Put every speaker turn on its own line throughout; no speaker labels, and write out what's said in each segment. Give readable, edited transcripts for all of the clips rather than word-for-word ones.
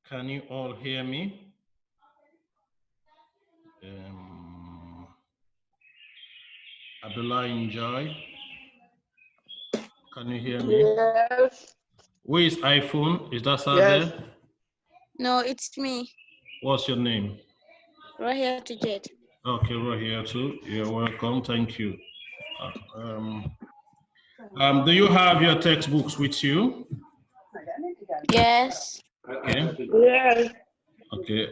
Can you all hear me? Abdullah Enjoy. Can you hear me?
Yes.
Who is iPhone? Is that Sade?
Yes.
No, it's me.
What's your name?
Rahia Tijet.
Okay, we're here too. You're welcome. Thank you. Do you have your textbooks with you?
Yes.
Okay.
Yes.
Okay.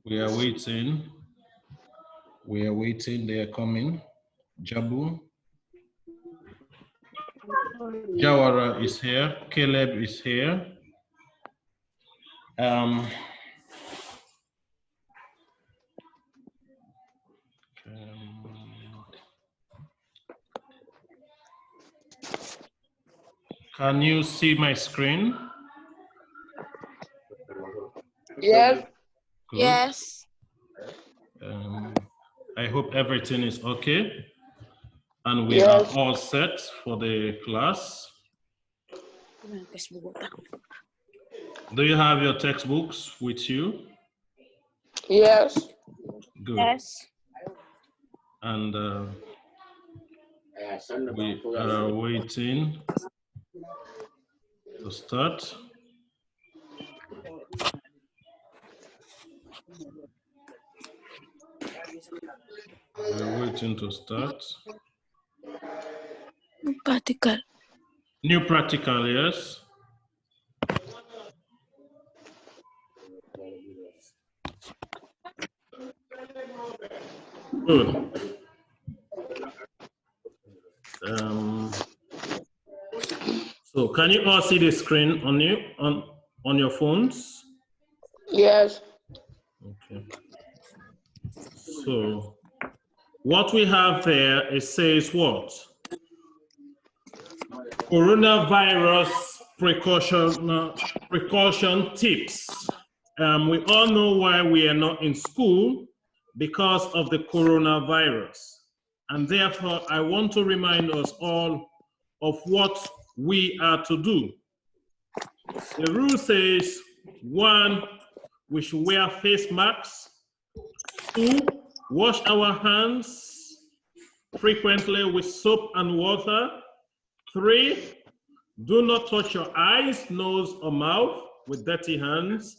We are waiting. We are waiting. They are coming. Jabu. Jawara is here. Caleb is here. Can you see my screen?
Yes.
Good.
Yes.
I hope everything is okay. And we
Yes.
are all set for the class. Do you have your textbooks with you?
Yes.
Good.
Yes.
And we are waiting to start. We're waiting to start.
Practical.
New practical, yes. Good. So can you all see the screen on your phones?
Yes.
Okay. So what we have there, it says what? Coronavirus precaution tips. We all know why we are not in school, because of the coronavirus. And therefore, I want to remind us all of what we are to do. The rule says, 1, we should wear face masks. 2, wash our hands frequently with soap and water. 3, do not touch your eyes, nose, or mouth with dirty hands.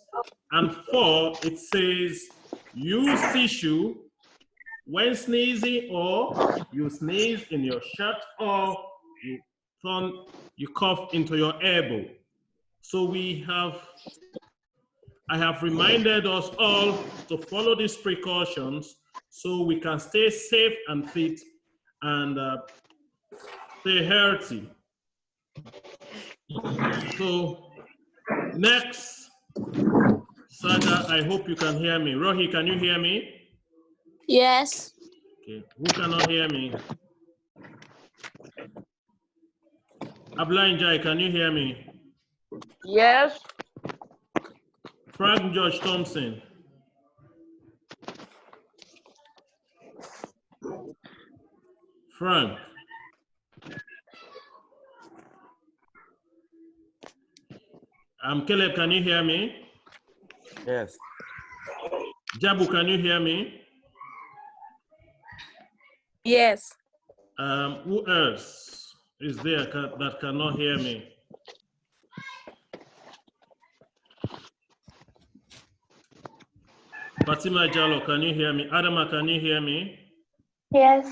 And 4, it says, use tissue when sneezing, or you sneeze in your shirt, or you cough into your elbow. So I have reminded us all to follow these precautions so we can stay safe and fit and stay healthy. So next, Sada, I hope you can hear me. Rohi, can you hear me?
Yes.
Okay. Who cannot hear me? Abla Njai, can you hear me?
Yes.
Frank George Thompson. Frank. Caleb, can you hear me?
Yes.
Jabu, can you hear me?
Yes.
Who else is there that cannot hear me? Fatima Jallo, can you hear me? Adama, can you hear me?
Yes.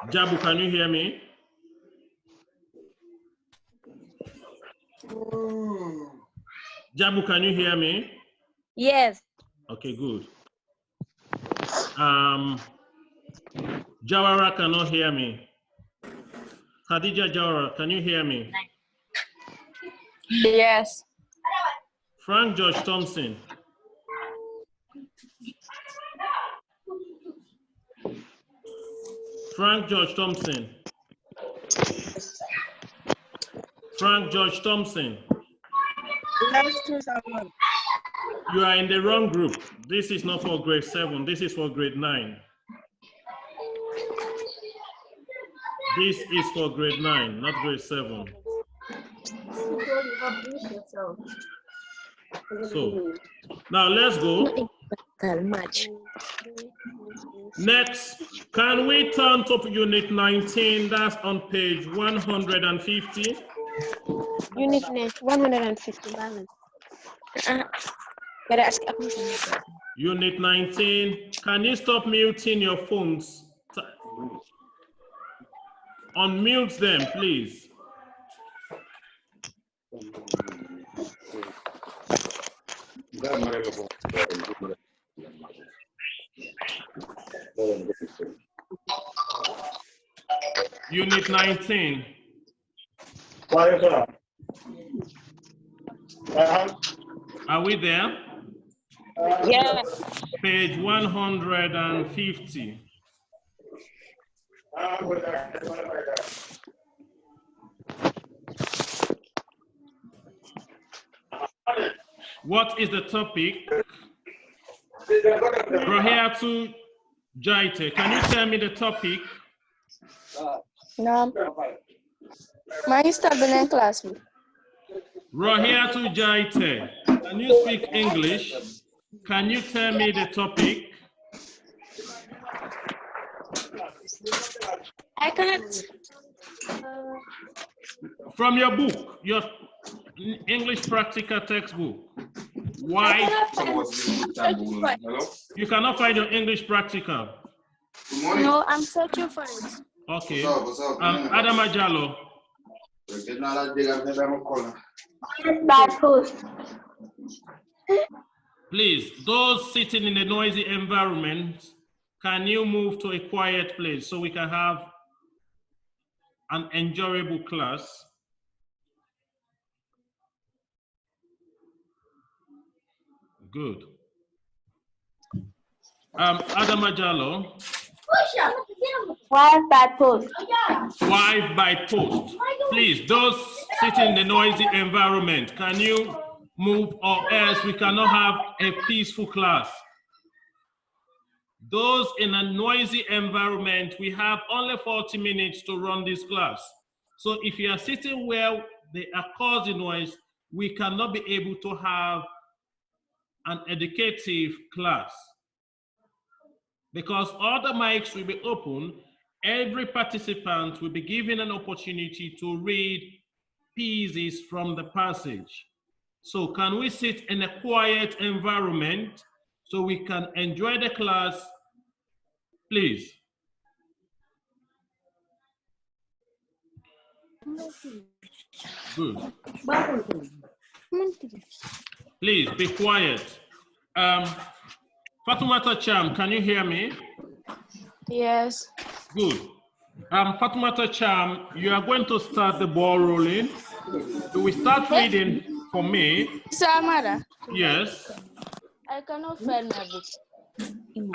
Jabu, can you hear me? Jabu, can you hear me?
Yes.
Okay, good. Jawara cannot hear me. Khadija Jawara, can you hear me?
Yes.
Frank George Thompson. Frank George Thompson. Frank George Thompson. You are in the wrong group. This is not for grade 7. This is for grade 9. This is for grade 9, not grade 7. So, now let's go. Next, can we turn to unit 19? That's on page 150.
Unit 150.
Unit 19, can you stop muting your phones? Unmute them, please. Unit 19. Are we there?
Yes.
Page 150. What is the topic? Rohiatu Jaite, can you tell me the topic?
No. Mine is in class.
Rohiatu Jaite, can you speak English? Can you tell me the topic?
I cannot.
From your book, your English practical textbook. Why? You cannot find your English practical.
No, I'm searching for it.
Okay. Adam Ajalo.
Bad post.
Please, those sitting in a noisy environment, can you move to a quiet place so we can have an enjoyable class? Good. Adam Ajalo.
5 bad post.
5 by post. Please, those sitting in a noisy environment, can you move or else we cannot have a peaceful class? Those in a noisy environment, we have only 40 minutes to run this class. So if you are sitting where they are causing noise, we cannot be able to have an educative class. Because all the mics will be open, every participant will be given an opportunity to read pieces from the passage. So can we sit in a quiet environment so we can enjoy the class, please? Good. Please be quiet. Fatumata Cham, can you hear me?
Yes.
Good. Fatumata Cham, you are going to start the ball rolling. Do we start reading for me?
Samara.
Yes.
I cannot find my book.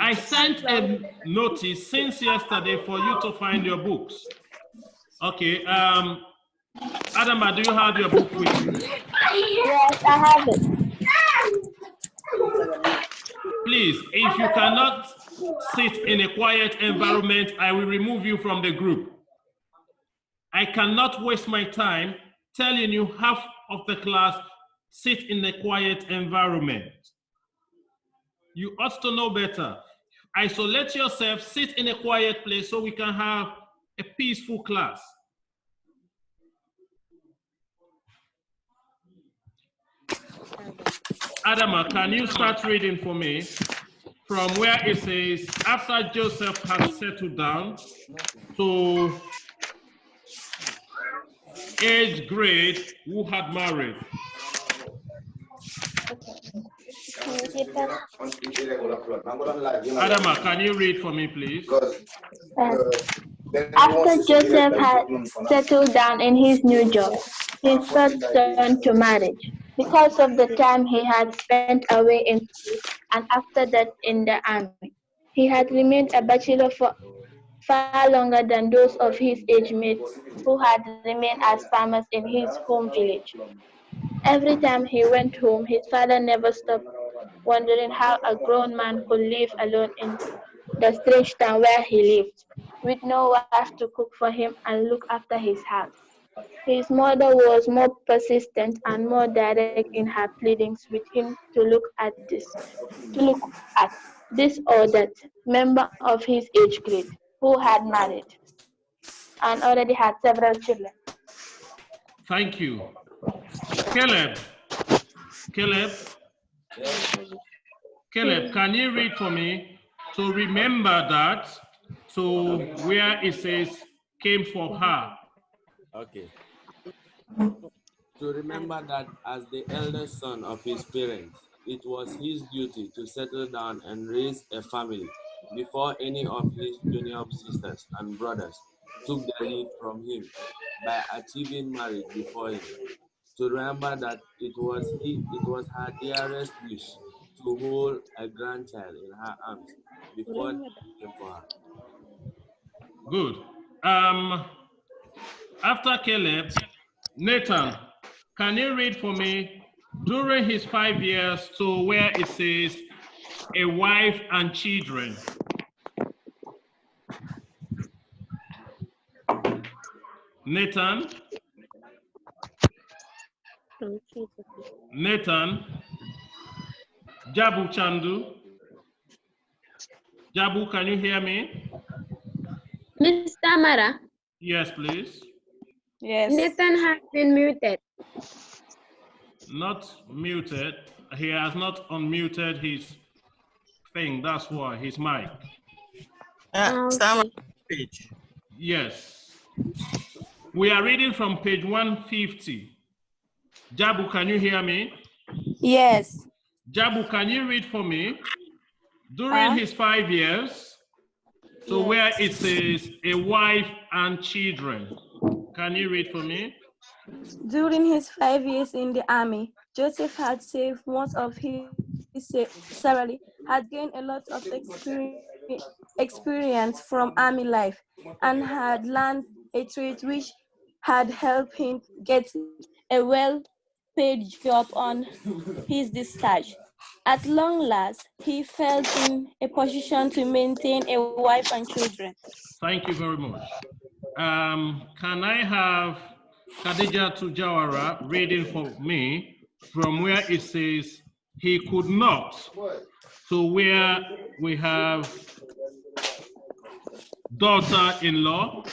I sent a notice since yesterday for you to find your books. Okay. Adama, do you have your book with you?
Yes, I have it.
Please, if you cannot sit in a quiet environment, I will remove you from the group. I cannot waste my time telling you half of the class sit in a quiet environment. You ought to know better. Isolate yourself, sit in a quiet place so we can have a peaceful class. Adama, can you start reading for me from where it says, after Joseph has settled down to age grade who had married? Adama, can you read for me, please?
After Joseph had settled down in his new job, his thoughts turned to marriage. Because of the time he had spent away in school and after that in the army, he had remained a bachelor for far longer than those of his age mates who had remained as farmers in his home village. Every time he went home, his father never stopped wondering how a grown man could live alone in the strange town where he lived. with no wife to cook for him and look after his house. His mother was more persistent and more direct in her pleadings with him to look at this or that member of his age grade who had married and already had several children.
Thank you. Caleb. Caleb.
Yes.
Caleb, can you read for me? To remember that, to where it says came for her.
Okay. To remember that as the eldest son of his parents, it was his duty to settle down and raise a family before any of his junior sisters and brothers took the lead from him by achieving marriage before him. To remember that it was her dearest wish to hold a grandchild in her arms before they came for her.
Good. After Caleb, Nathan, can you read for me during his 5 years to where it says a wife and children? Nathan, Nathan, Jabu Chandu, Jabu, can you hear me?
Mr. Mara,
Yes, please.
Yes.
Nathan has been muted.
Not muted. He has not unmuted his thing. That's why his mic.
Okay.
Page.
Yes. We are reading from page 150. Jabu, can you hear me?
Yes.
Jabu, can you read for me? During his 5 years, to where it says a wife and children. Can you read for me?
During his 5 years in the army, Joseph had saved most of his salary, had gained a lot of experience from army life, and had learned a trade which had helped him get a well-paid job on his discharge. At long last, he felt in a position to maintain a wife and children.
Thank you very much. Can I have Khadija Tujawara reading for me from where it says he could not to where we have daughter-in-law?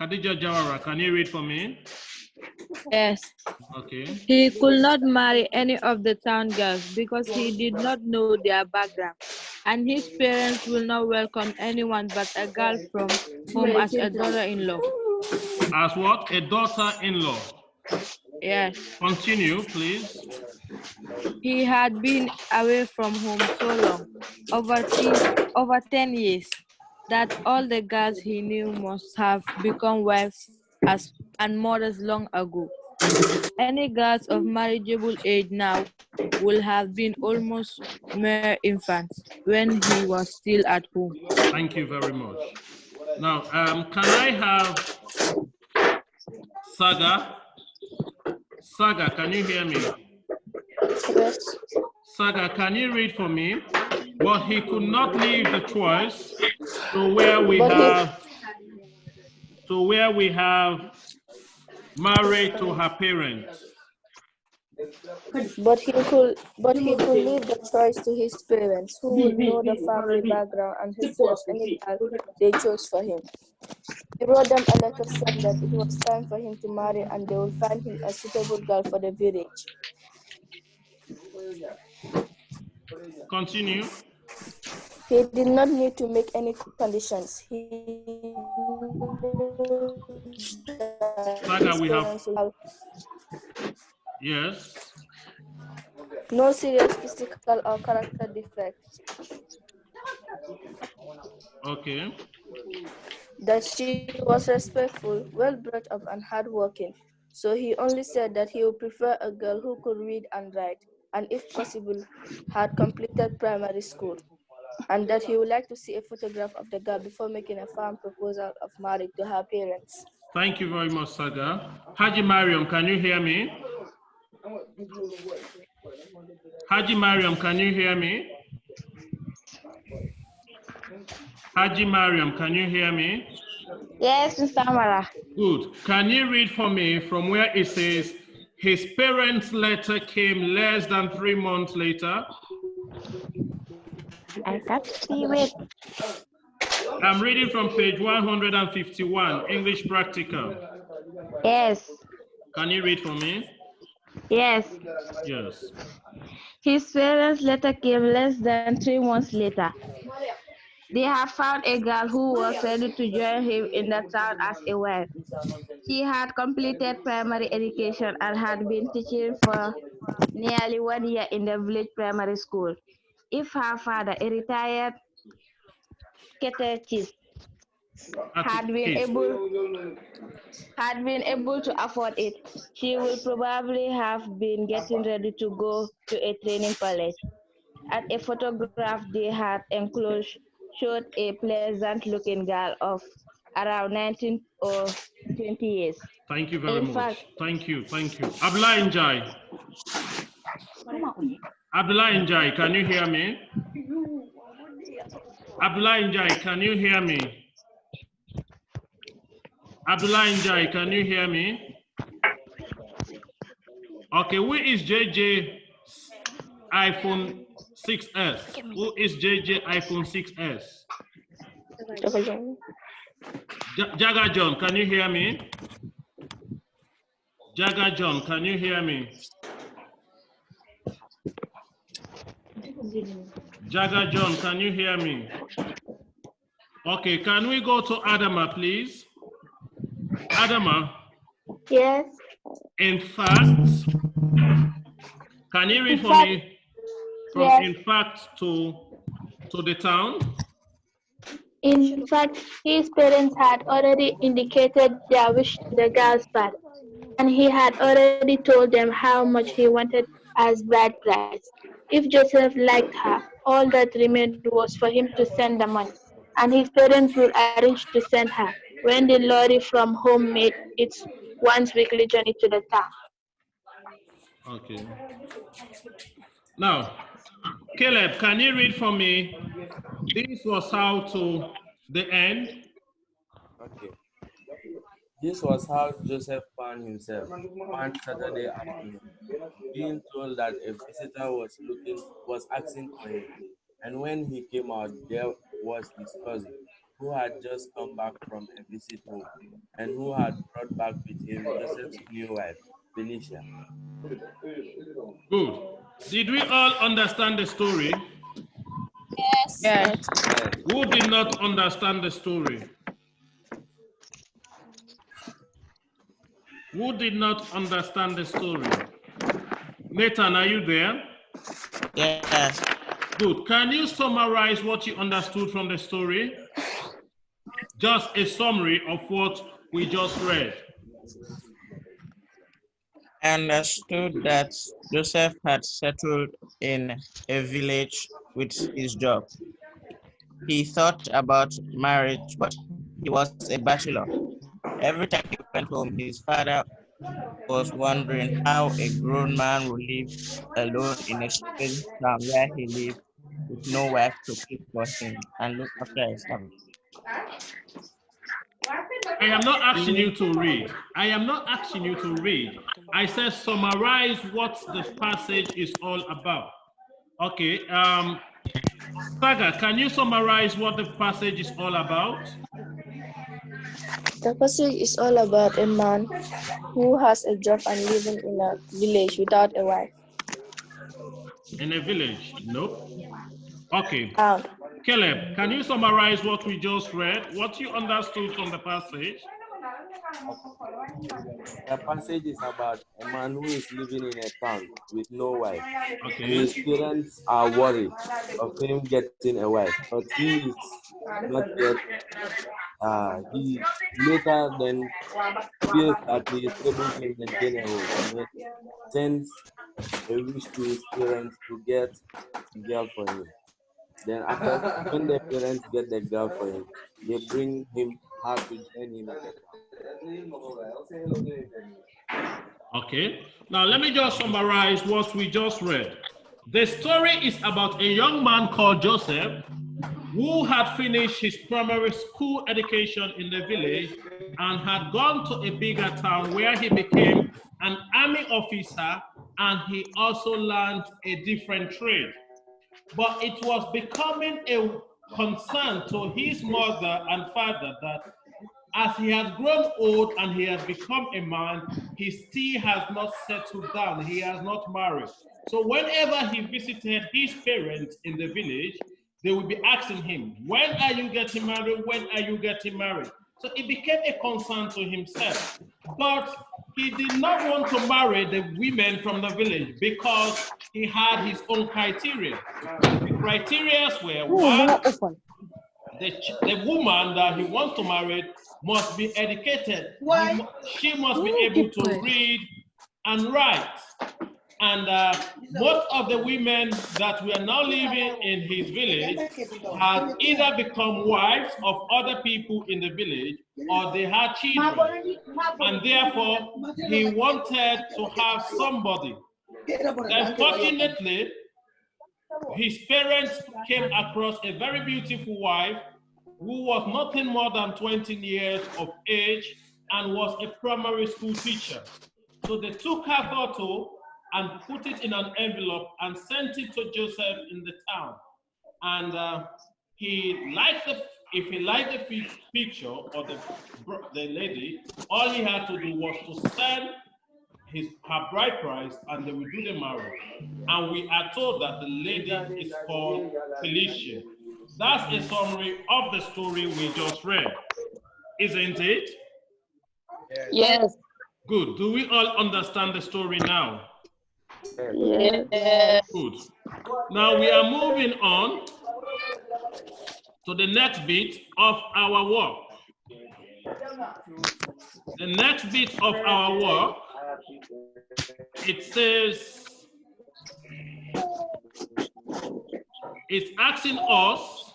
Khadija Jawara, can you read for me?
Yes.
Okay.
He could not marry any of the town girls because he did not know their background, and his parents will not welcome anyone but a girl from home as a daughter-in-law.
As what? A daughter-in-law.
Yes.
Continue, please.
He had been away from home so long, over 10 years, that all the girls he knew must have become wives and mothers long ago. Any girls of marriageable age now would have been almost mere infants when he was still at home.
Thank you very much. Now, can I have Saga? Saga, can you hear me?
Yes.
Saga, can you read for me? But he could not leave the choice to where we have married to her parents.
But he could leave the choice to his parents, who would know the family background and history of any girl they chose for him. He wrote them a letter saying that it was time for him to marry and they would find him a suitable girl for the village.
Continue.
He did not need to make any conditions. He
Saga, we have. Yes.
no serious physical or character defects.
Okay.
That she was respectful, well brought up, and hardworking. So he only said that he would prefer a girl who could read and write, and if possible, had completed primary school, and that he would like to see a photograph of the girl before making a firm proposal of marriage to her parents.
Thank you very much, Saga. Haji Mariam, can you hear me? Haji Mariam, can you hear me? Haji Mariam, can you hear me?
Yes, Mr. Amara.
Good. Can you read for me from where it says, his parents' letter came less than 3 months later?
I can't see it.
I'm reading from page 151, English Practical.
Yes.
Can you read for me?
Yes.
Yes.
His parents' letter came less than 3 months later. They have found a girl who was ready to join him in the town as a wife. She had completed primary education and had been teaching for nearly 1 year in the village primary school. If her father, a retired catechist, had been able to afford it, she would probably have been getting ready to go to a training college. At a photograph they had enclosed showed a pleasant-looking girl of around 19 or 20 years.
Thank you very
In
much.
fact,
Thank you. Thank you. Abdullah Njai. Abdullah Njai, can you hear me? Abdullah Njai, can you hear me? Abdullah Njai, can you hear me? Okay, who is JJ iPhone 6S? Who is JJ iPhone 6S? Jaga John, can you hear me? Jaga John, can you hear me? Jaga John, can you hear me? Okay, can we go to Adama, please? Adama?
yes.
In fact, can you read for me from
Yes.
in fact to the town?
In fact, his parents had already indicated their wish to the girl's father, and he had already told them how much he wanted as bride price. If Joseph liked her, all that remained was for him to send the money, and his parents would arrange to send her when the lorry from home made its once weekly journey to the town.
Okay. Now, Caleb, can you read for me? This was how to the end.
Okay. This was how Joseph found himself one Saturday afternoon, being told that a visitor was asking for him. And when he came out, there was his cousin, who had just come back from a visit home, and who had brought back with him Joseph's new wife, Felicia.
Good. Did we all understand the story?
Yes.
Yes.
Yes.
Who did not understand the story? Who did not understand the story? Nathan, are you there?
Yes.
Good. Can you summarize what you understood from the story? Just a summary of what we just read.
I understood that Joseph had settled in a village with his job. He thought about marriage, but he was a bachelor. Every time he went home, his father was wondering how a grown man would live alone in a strange town where he lived with no wife to cook for him and look after his family.
I am not asking you to read. I am not asking you to read. I said summarize what the passage is all about. Okay, Saga, can you summarize what the passage is all about?
The passage is all about a man who has a job and living in a village without a wife.
In a village? Nope. Okay.
Town.
Caleb, can you summarize what we just read? What you understood from the passage?
The passage is about a man who is living in a town with no wife, and
Okay.
his parents are worried of him getting a wife, but he is not yet. He later then feels that he is able to maintain a home, and then sends a wish to his parents to get a girl for him. Then after, when the parents get the girl for him, they bring him her to join him in the town.
Okay. Now let me just summarize what we just read. The story is about a young man called Joseph who had finished his primary school education in the village and had gone to a bigger town where he became an army officer, and he also learned a different trade. But it was becoming a concern to his mother and father that as he has grown old and he has become a man, he still has not settled down. He has not married. So whenever he visited his parents in the village, they would be asking him, when are you getting married? When are you getting married? So it became a concern to himself. But he did not want to marry the women from the village because he had his own criteria. The criteria were, one, the woman that he wants to marry must be educated. She must be able to read and write. And most of the women that were now living in his village had either become wives of other people in the village or they had children. And therefore, he wanted to have somebody. Unfortunately, his parents came across a very beautiful wife who was nothing more than 20 years of age and was a primary school teacher. So they took her photo and put it in an envelope and sent it to Joseph in the town. And if he liked the picture or the lady, all he had to do was to send her bride price and they will do the marriage. And we are told that the lady is called Felicia. That's a summary of the story we just read, isn't it?
Yes.
Good. Do we all understand the story now?
Yes.
Good. Now we are moving on to the next bit of our work. The next bit of our work, it says, it's asking us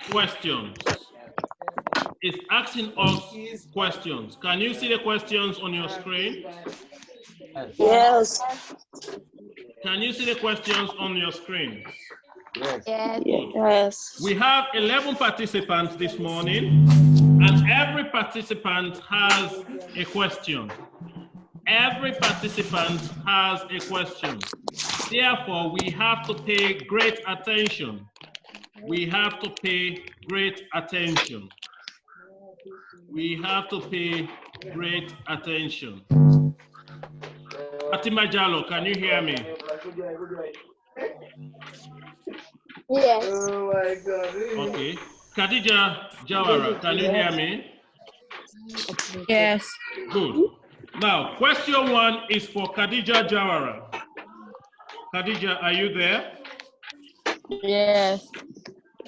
questions. It's asking us questions. Can you see the questions on your screen?
Yes.
Can you see the questions on your screens?
Yes.
Yes.
We have 11 participants this morning, and every participant has a question. Every participant has a question. Therefore, we have to pay great attention. We have to pay great attention. We have to pay great attention. Fatima Jallo, can you hear me?
Yes.
Okay. Khadija Jawara, can you hear me?
Yes.
Good. Now, question one is for Khadija Jawara. Khadija, are you there?
Yes.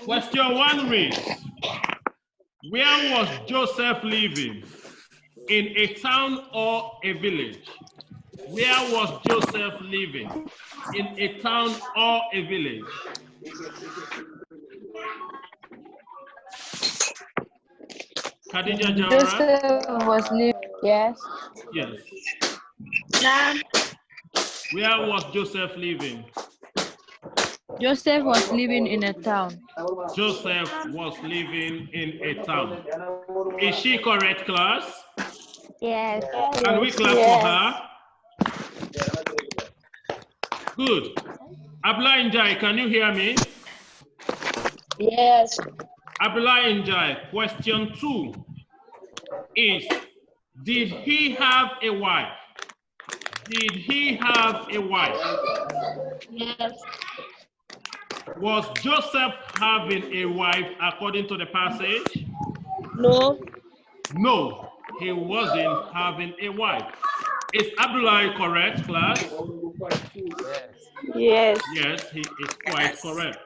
Question one reads, where was Joseph living? In a town or a village? Where was Joseph living? In a town or a village? Khadija Jawara?
Joseph was living.
Yes.
Yes.
Now,
Where was Joseph living?
Joseph was living in a town.
Joseph was living in a town. Is she correct, class?
Yes.
Can we clap for her? Good. Abla Njai, can you hear me?
yes.
Abla Njai, question two is, did he have a wife? Did he have a wife?
Yes.
Was Joseph having a wife according to the passage?
No.
No, he wasn't having a wife. Is Abdullah correct, class?
Yes.
Yes, he is quite correct.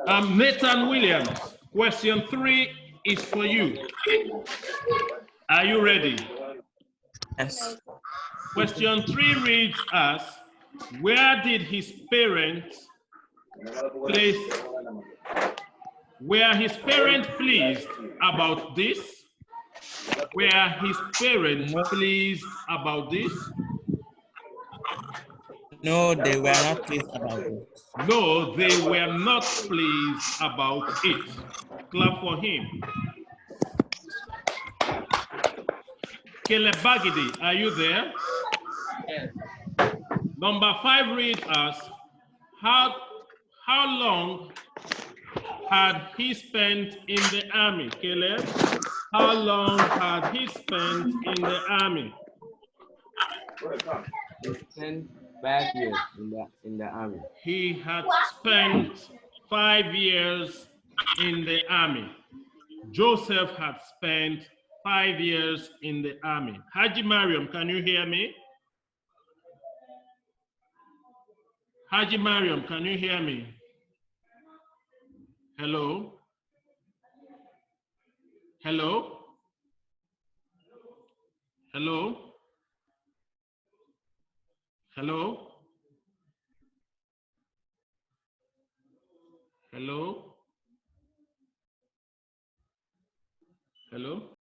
Nathan Williams, question three is for you. Are you ready?
Yes.
Question three reads as, where did his parents pleased about this? Were his parents pleased about this?
No, they were not pleased about this.
No, they were not pleased about it. Clap for him. Caleb Bagidi, are you there?
Yes.
Number 5 read as, how long had he spent in the army? Caleb, how long had he spent in the army?
He spent 5 years in the army.
He had spent 5 years in the army. Joseph had spent 5 years in the army. Haji Mariam, can you hear me? Haji Mariam, can you hear me? Hello? Hello? Hello? Hello? Hello? Hello?